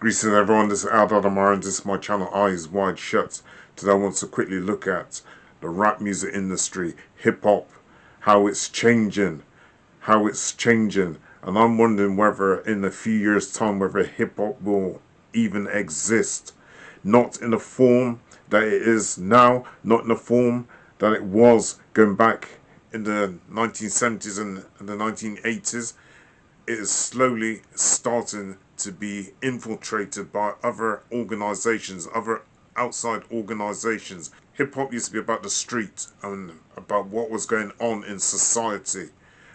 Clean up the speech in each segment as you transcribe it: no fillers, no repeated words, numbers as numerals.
Greetings everyone, this is Eldad Amara and this is my channel Eyes Wide Shut. Today I want to quickly look at the rap music industry, hip hop, how it's changing, and I'm wondering whether in a few years time whether hip hop will even exist. Not in the form that it is now, not in the form that it was going back in the 1970s and the 1980s. It is slowly starting to be infiltrated by other organizations, other outside organizations. Hip hop used to be about the street and about what was going on in society,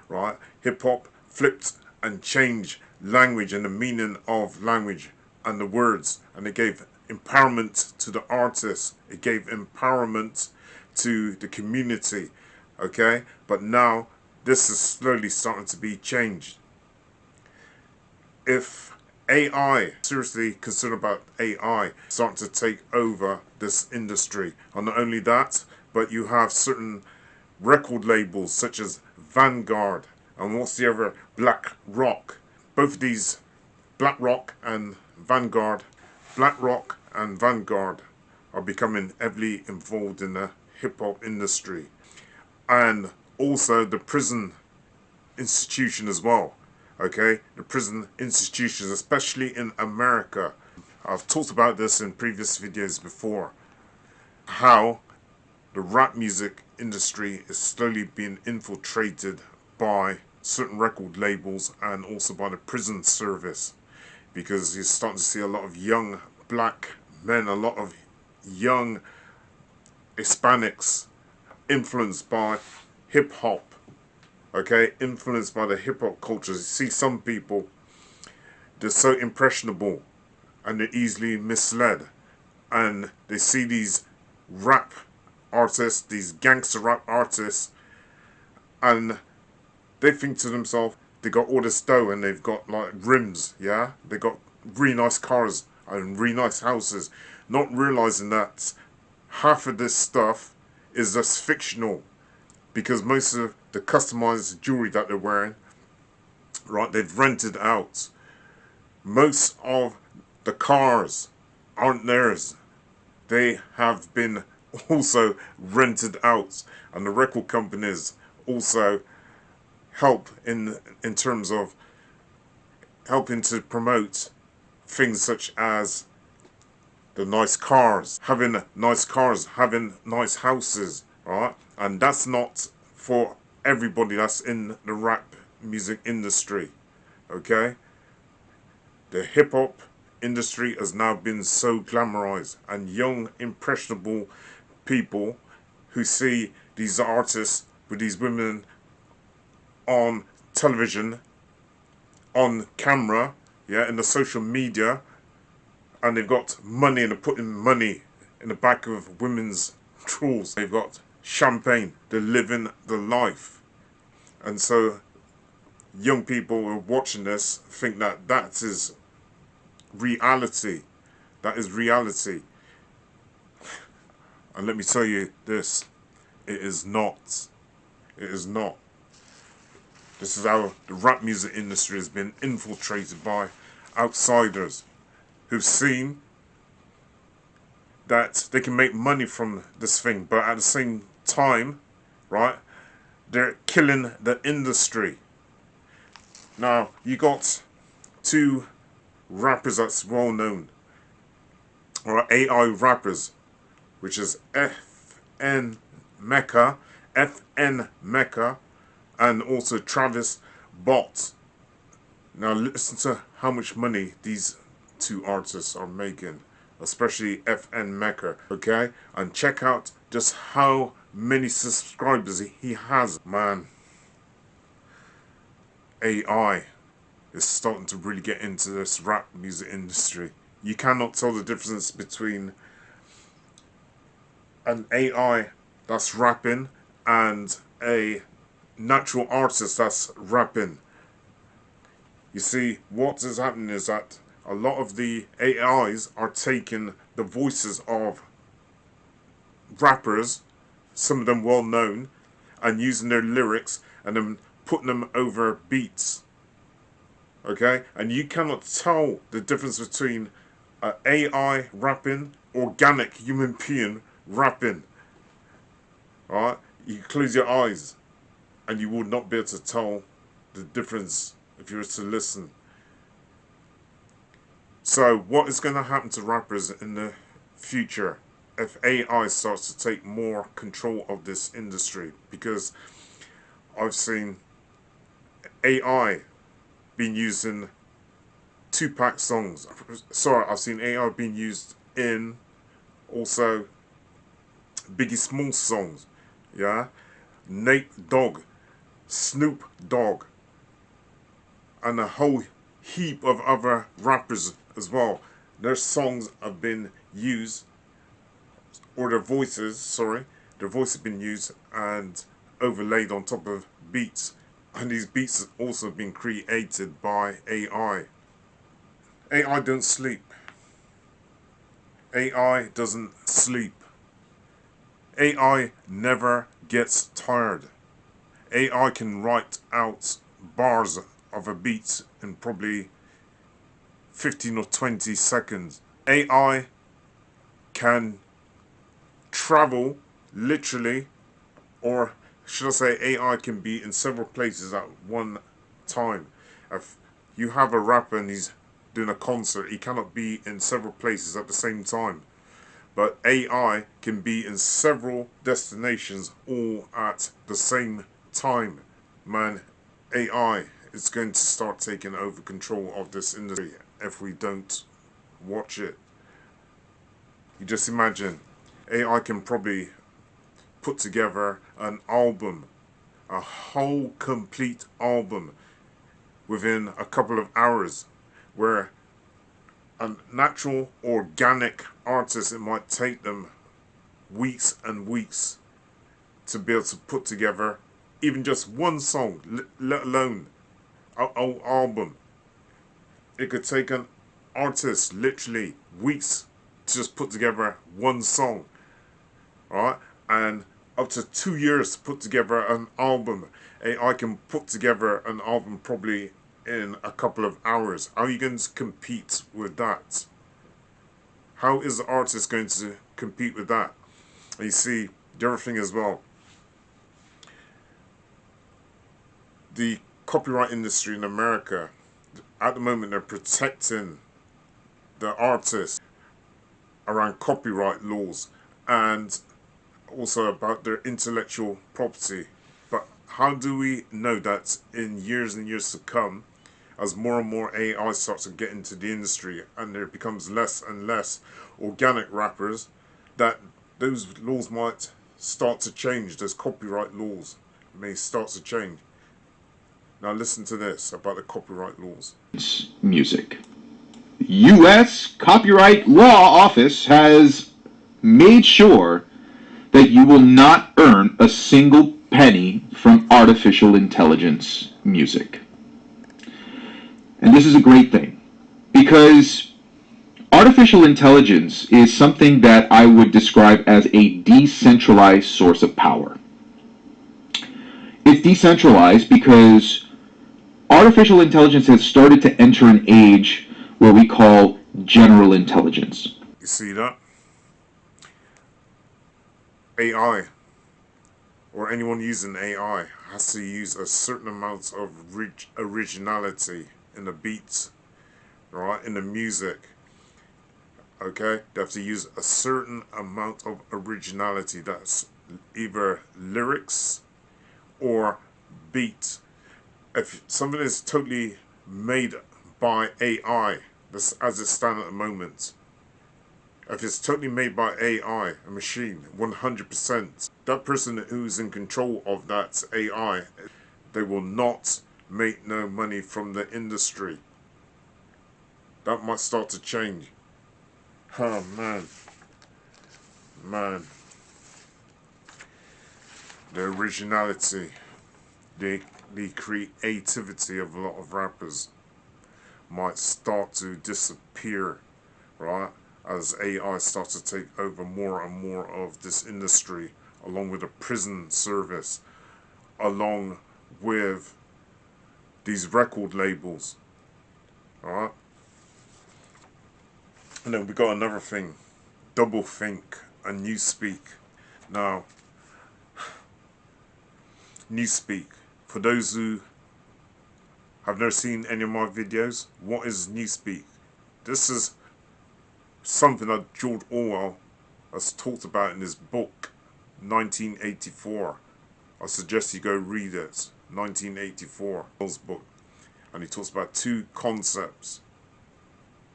right? Hip hop flipped and changed language and the meaning of language and the words, and it gave empowerment to the artists, it gave empowerment to the community, okay? But now this is slowly starting to be changed. If AI, seriously consider about AI starting to take over this industry, and not only that, but you have certain record labels such as Vanguard and what's the other, Black Rock. Both of these, Black Rock and Vanguard, are becoming heavily involved in the hip hop industry, and also the prison institution as well. Okay, the prison institutions, especially in America. I've talked about this in previous videos before, how the rap music industry is slowly being infiltrated by certain record labels and also by the prison service, because you're starting to see a lot of young black men, a lot of young Hispanics influenced by hip hop. Okay, influenced by the hip hop culture. You see some people, they're so impressionable and they're easily misled, and they see these rap artists, these gangster rap artists, and they think to themselves, they got all this dough and they've got like rims, yeah? They got really nice cars and really nice houses, not realizing that half of this stuff is just fictional, because most of the customized jewelry that they're wearing, right, they've rented out. Most of the cars aren't theirs. They have been also rented out, and the record companies also help in terms of helping to promote things such as the nice cars, having nice houses, right? And that's not for everybody that's in the rap music industry, okay? The hip hop industry has now been so glamorized, and young impressionable people who see these artists with these women on television, on camera, yeah, in the social media, and they've got money and they're putting money in the back of women's drawers. They've got champagne, they're living the life. And so young people who are watching this think that that is reality. That is reality. And let me tell you this, it is not. It is not. This is how the rap music industry has been infiltrated by outsiders who've seen that they can make money from this thing, but at the same time, right, they're killing the industry. Now, you got two rappers that's well known, or AI rappers, which is FN Mecca, and also Travis Bot. Now listen to how much money these two artists are making, especially FN Mecca, okay? And check out just how many subscribers he has. Man, AI is starting to really get into this rap music industry. You cannot tell the difference between an AI that's rapping and a natural artist that's rapping. You see, what is happening is that a lot of the AIs are taking the voices of rappers, some of them well known, and using their lyrics and then putting them over beats. Okay, and you cannot tell the difference between AI rapping, organic human being rapping. Alright, you close your eyes and you will not be able to tell the difference if you were to listen. So what is going to happen to rappers in the future if AI starts to take more control of this industry? Because I've seen AI being used in Tupac songs. Sorry, I've seen AI being used in also Biggie Smalls songs. Yeah, Nate Dogg, Snoop Dogg, and a whole heap of other rappers as well. Their songs have been used, or their voices have been used and overlaid on top of beats. And these beats have also been created by AI. AI don't sleep. AI doesn't sleep. AI never gets tired. AI can write out bars of a beat in probably 15 or 20 seconds. AI can travel literally, or should I say AI can be in several places at one time. If you have a rapper and he's doing a concert, he cannot be in several places at the same time. But AI can be in several destinations all at the same time. Man, AI is going to start taking over control of this industry if we don't watch it. You just imagine, AI can probably put together an album, a whole complete album, within a couple of hours, where a natural organic artist, it might take them weeks and weeks to be able to put together even just one song, let alone an album. It could take an artist literally weeks to just put together one song, alright, and up to 2 years to put together an album. I can put together an album probably in a couple of hours. How are you going to compete with that? How is the artist going to compete with that? And you see, the other thing as well, the copyright industry in America, at the moment they're protecting the artists around copyright laws and also about their intellectual property. But how do we know that in years and years to come, as more and more AI starts to get into the industry and there becomes less and less organic rappers, that those laws might start to change, those copyright laws may start to change? Now listen to this about the copyright laws. Music. The U.S. Copyright Law Office has made sure that you will not earn a single penny from artificial intelligence music. And this is a great thing, because artificial intelligence is something that I would describe as a decentralized source of power. It's decentralized because artificial intelligence has started to enter an age where we call general intelligence. You see that? AI, or anyone using AI, has to use a certain amount of originality in the beats, right, in the music. Okay, they have to use a certain amount of originality, that's either lyrics or beat. If something is totally made by AI, as it stands at the moment, if it's totally made by AI, a machine, 100%, that person who's in control of that AI, they will not make no money from the industry. That might start to change. Oh man. The originality, the creativity of a lot of rappers might start to disappear, right? As AI starts to take over more and more of this industry, along with the prison service, along with these record labels. Alright? And then we got another thing. Double think and newspeak. Now, newspeak. For those who have never seen any of my videos, what is newspeak? This is something that George Orwell has talked about in his book, 1984. I suggest you go read it. 1984, Orwell's book. And he talks about two concepts.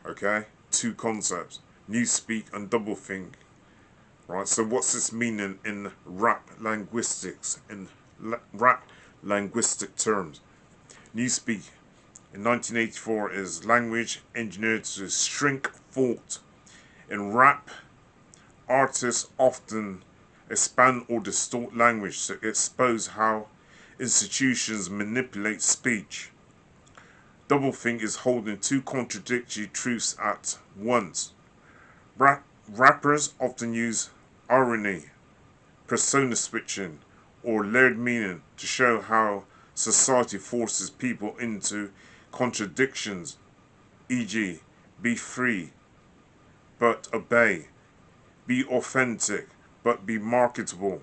Okay? Two concepts. Newspeak and doublethink. Right? So what's this meaning in rap linguistics? In rap linguistic terms. Newspeak in 1984 is language engineered to shrink thought. In rap, artists often expand or distort language to expose how institutions manipulate speech. Doublethink is holding two contradictory truths at once. Rappers often use irony, persona switching, or layered meaning to show how society forces people into contradictions, e.g., be free but obey, be authentic but be marketable.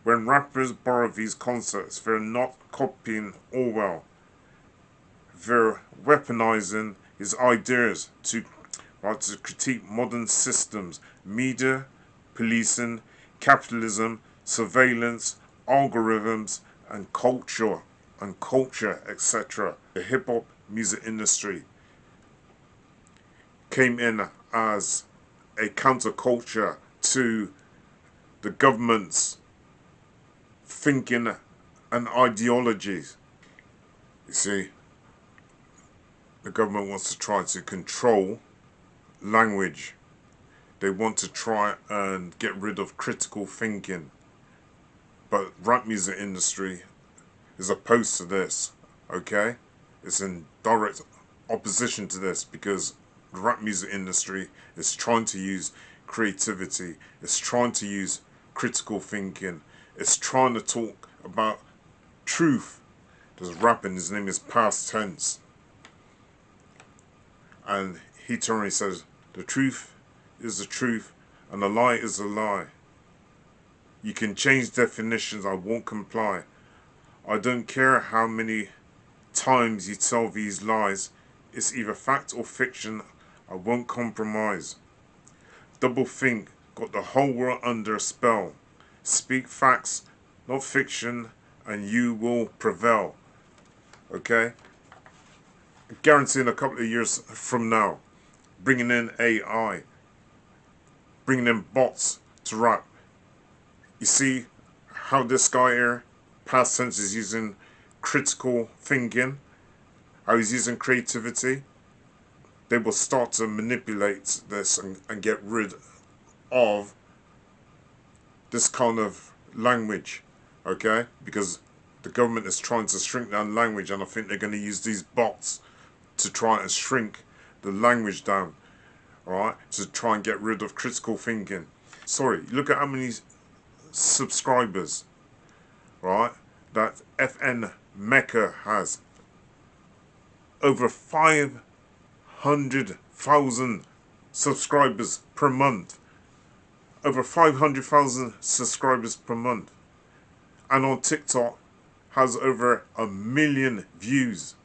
When rappers borrow these concepts, they're not copying Orwell. They're weaponizing his ideas to critique modern systems, media, policing, capitalism, surveillance, algorithms, and culture, etc. The hip-hop music industry came in as a counterculture to the government's thinking and ideologies. You see, the government wants to try to control language. They want to try and get rid of critical thinking. But rap music industry is opposed to this, okay? It's in direct opposition to this because the rap music industry is trying to use creativity. It's trying to use critical thinking. It's trying to talk about truth. There's rapping, his name is past tense. And he totally says, the truth is the truth and the lie is a lie. You can change definitions, I won't comply. I don't care how many times you tell these lies. It's either fact or fiction, I won't compromise. Doublethink got the whole world under a spell. Speak facts, not fiction, and you will prevail. Okay? Guaranteeing a couple of years from now, bringing in AI, bringing in bots to rap. You see how this guy here, past tense, is using critical thinking, how he's using creativity. They will start to manipulate this and get rid of this kind of language, okay? Because the government is trying to shrink down language, and I think they're going to use these bots to try and shrink the language down, alright? To try and get rid of critical thinking. Sorry, look at how many subscribers, right, that FN Mecca has. Over 500,000 subscribers per month. Over 500,000 subscribers per month. And on TikTok has over 1 million views.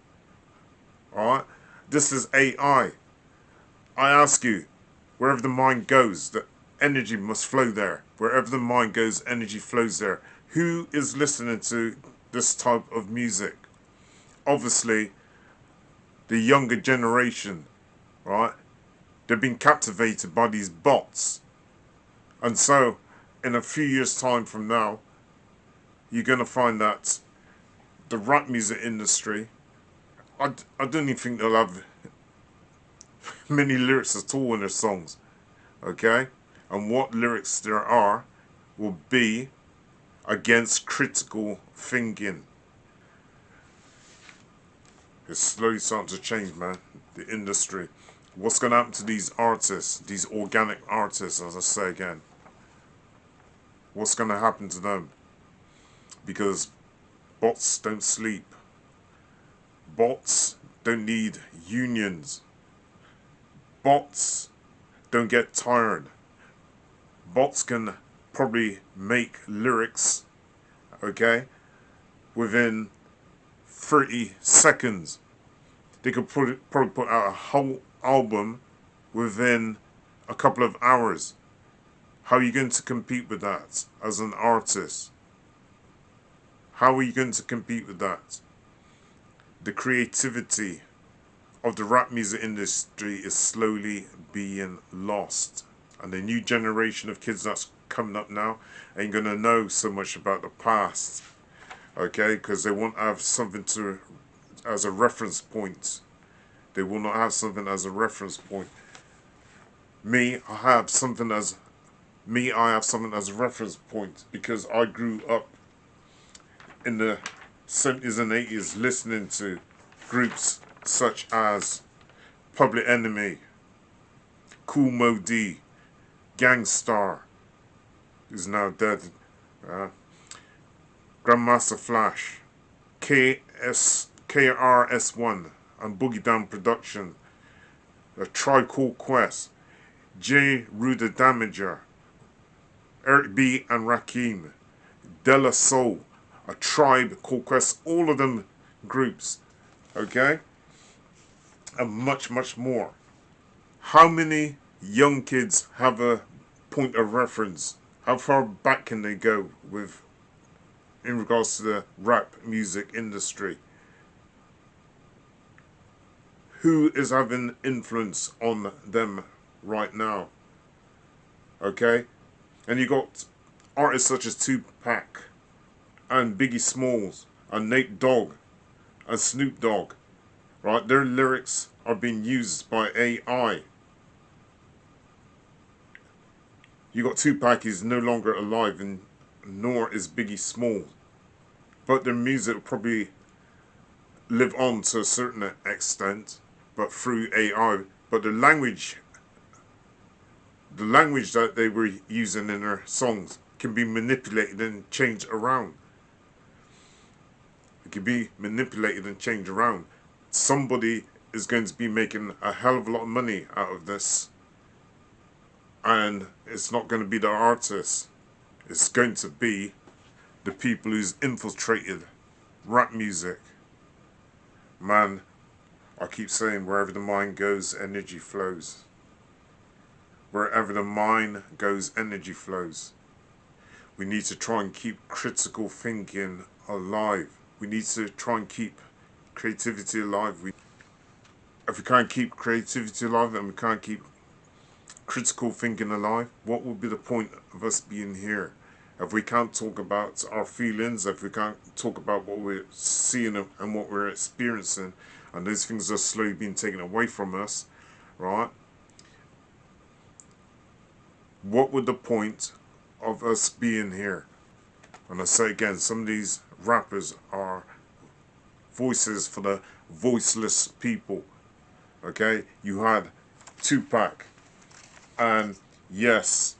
Alright? This is AI. I ask you, wherever the mind goes, the energy must flow there. Wherever the mind goes, energy flows there. Who is listening to this type of music? Obviously, the younger generation, right? They've been captivated by these bots. And so, in a few years' time from now, you're going to find that the rap music industry, I don't even think they'll have many lyrics at all in their songs, okay? And what lyrics there are will be against critical thinking. It's slowly starting to change, man, the industry. What's going to happen to these artists, these organic artists, as I say again? What's going to happen to them? Because bots don't sleep. Bots don't need unions. Bots don't get tired. Bots can probably make lyrics, okay, within 30 seconds. They could probably put out a whole album within a couple of hours. How are you going to compete with that as an artist? How are you going to compete with that? The creativity of the rap music industry is slowly being lost. And the new generation of kids that's coming up now ain't going to know so much about the past. Okay? Because they won't have something to as a reference point. They will not have something as a reference point. I have something as a reference point because I grew up in the 70s and 80s listening to groups such as Public Enemy, Kool Moe Dee, Gangstar, who's now dead, Grandmaster Flash, KRS-One, and Boogie Down Production, A Tribe Called Quest, J. Ruda Damager, Eric B. and Rakim, De La Soul, A Tribe Called Quest, all of them groups, okay? And much, much more. How many young kids have a point of reference? How far back can they go in regards to the rap music industry? Who is having influence on them right now? Okay? And you got artists such as Tupac and Biggie Smalls and Nate Dogg and Snoop Dogg. Right? Their lyrics are being used by AI. You got Tupac, is no longer alive, and nor is Biggie Smalls. But their music will probably live on to a certain extent, but through AI. But the language that they were using in their songs can be manipulated and changed around. It can be manipulated and changed around. Somebody is going to be making a hell of a lot of money out of this. And it's not going to be the artists. It's going to be the people who's infiltrated rap music. Man, I keep saying, wherever the mind goes, energy flows. Wherever the mind goes, energy flows. We need to try and keep critical thinking alive. We need to try and keep creativity alive. If we can't keep creativity alive and we can't keep critical thinking alive, what would be the point of us being here? If we can't talk about our feelings, if we can't talk about what we're seeing and what we're experiencing, and those things are slowly being taken away from us, right? What would the point of us being here? And I say again, some of these rappers are voices for the voiceless people. Okay? You had Tupac, and yes,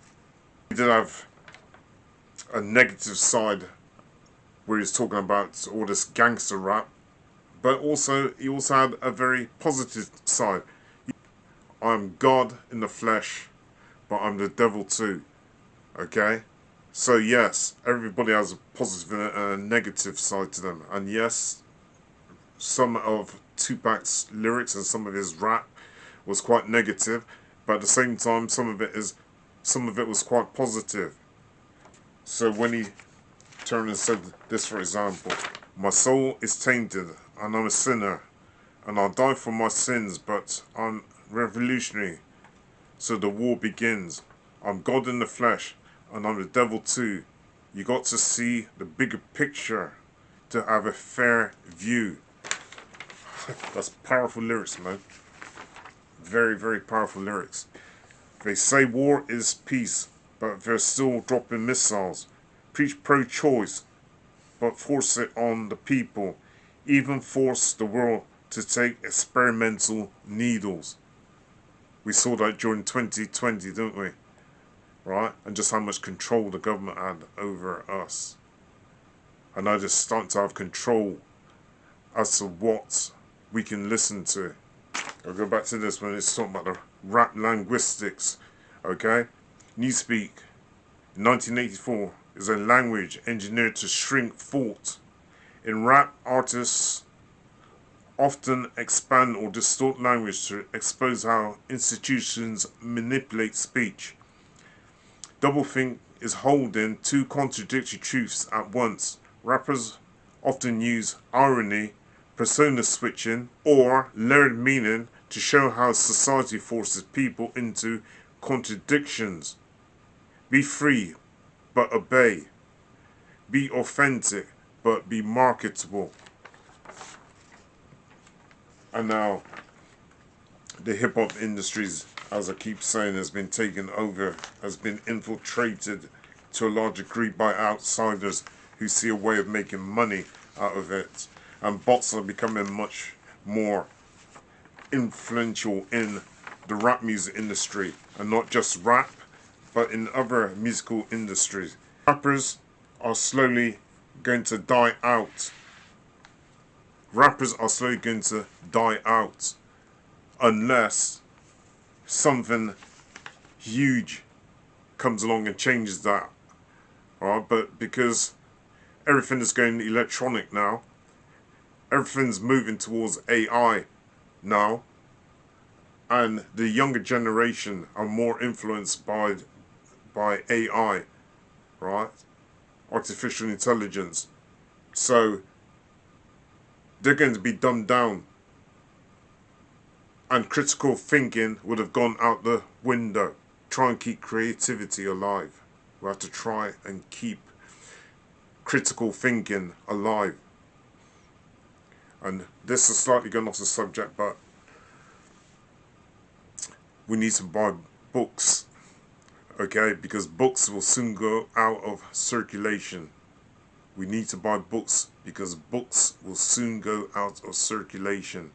he did have a negative side where he's talking about all this gangster rap, but he also had a very positive side. I'm God in the flesh, but I'm the devil too. Okay? So yes, everybody has a positive and a negative side to them. And yes, some of Tupac's lyrics and some of his rap was quite negative, but at the same time some of it was quite positive. So when he turned and said this, for example, my soul is tainted and I'm a sinner and I'll die for my sins, but I'm revolutionary, so the war begins. I'm God in the flesh and I'm the devil too. You got to see the bigger picture to have a fair view. That's powerful lyrics, man. Very, very powerful lyrics. They say war is peace, but they're still dropping missiles. Preach pro-choice, but force it on the people. Even force the world to take experimental needles. We saw that during 2020, didn't we? Right? And just how much control the government had over us. And now they're starting to have control as to what we can listen to. I'll go back to this when it's talking about the rap linguistics. Okay? Newspeak, 1984, is a language engineered to shrink thought. In rap, artists often expand or distort language to expose how institutions manipulate speech. Doublethink is holding two contradictory truths at once. Rappers often use irony, persona switching, or layered meaning to show how society forces people into contradictions. Be free, but obey. Be authentic, but be marketable. And now, the hip-hop industries, as I keep saying, has been taken over, has been infiltrated to a large degree by outsiders who see a way of making money out of it. And bots are becoming much more influential in the rap music industry. And not just rap, but in other musical industries. Rappers are slowly going to die out. Rappers are slowly going to die out unless something huge comes along and changes that. Alright, but because everything is going electronic now, everything's moving towards AI now, and the younger generation are more influenced by AI, right? Artificial intelligence. So they're going to be dumbed down, and critical thinking would have gone out the window. Try and keep creativity alive. We have to try and keep critical thinking alive. And this is slightly going off the subject, but we need to buy books, okay? Because books will soon go out of circulation. We need to buy books because books will soon go out of circulation.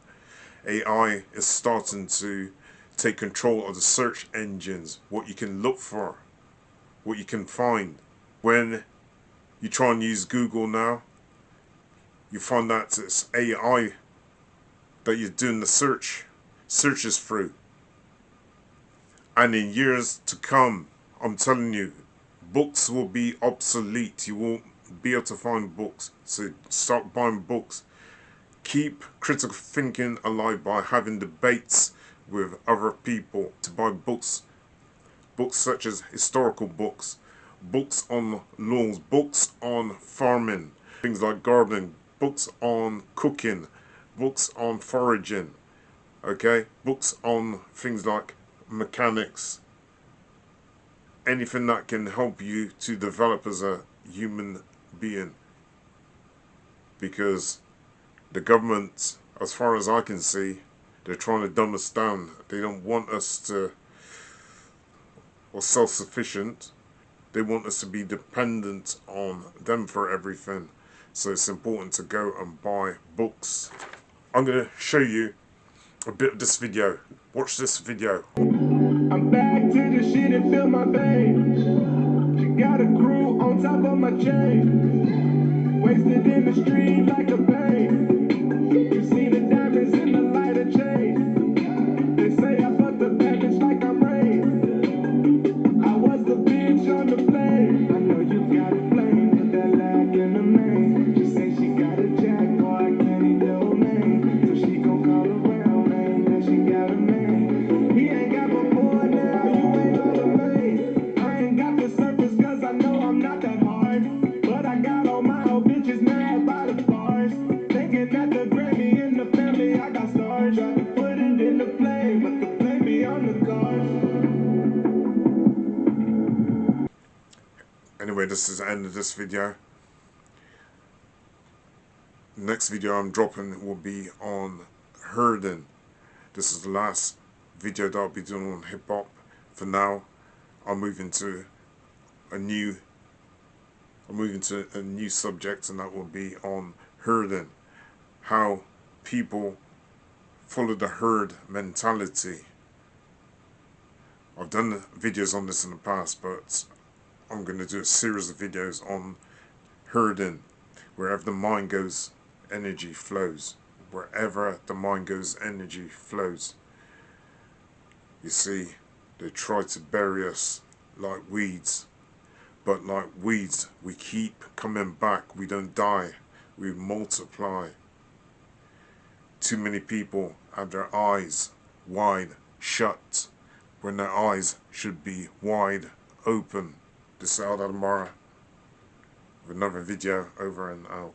AI is starting to take control of the search engines, what you can look for, what you can find. When you try and use Google now, you find that it's AI that you're doing the searches through. And in years to come, I'm telling you, books will be obsolete. You won't be able to find books. So start buying books. Keep critical thinking alive by having debates with other people. To buy books, books such as historical books, books on laws, books on farming, things like gardening, books on cooking, books on foraging, okay, books on things like mechanics, anything that can help you to develop as a human being. Because the government, as far as I can see, they're trying to dumb us down. They don't want us to, or self-sufficient. They want us to be dependent on them for everything. So it's important to go and buy books. I'm going to show you a bit of this video. Watch this video. I'm back to the shit and fill my veins. She got a crew on top of my chain. Wasted in the street like a pain. You see the diamonds in the lighter chain. They say I fucked the bad bitch like I'm Rain. I was the bitch on the plane. I know you got a flame, put that lag in the main. She say she got a jack, boy, I can't eat no name. So she gon' call around, man, that she got a man. He ain't got before now, you ain't got a man. I ain't got the surface cause I know I'm not that hard. But I got all my old bitches mad by the bars. Thinking that the Grammy in the family, I got stars. Tried to put it in the play, but the play be on the cars. Anyway, this is the end of this video. Next video I'm dropping will be on herding. This is the last video that I'll be doing on hip hop. For now, I'm moving to a new subject, and that will be on herding. How people follow the herd mentality. I've done videos on this in the past, but I'm going to do a series of videos on herding. Wherever the mind goes, energy flows. Wherever the mind goes, energy flows. You see, they try to bury us like weeds. But like weeds, we keep coming back. We don't die. We multiply. Too many people have their eyes wide shut when their eyes should be wide open. This is Eldad Amara with another video, over and out.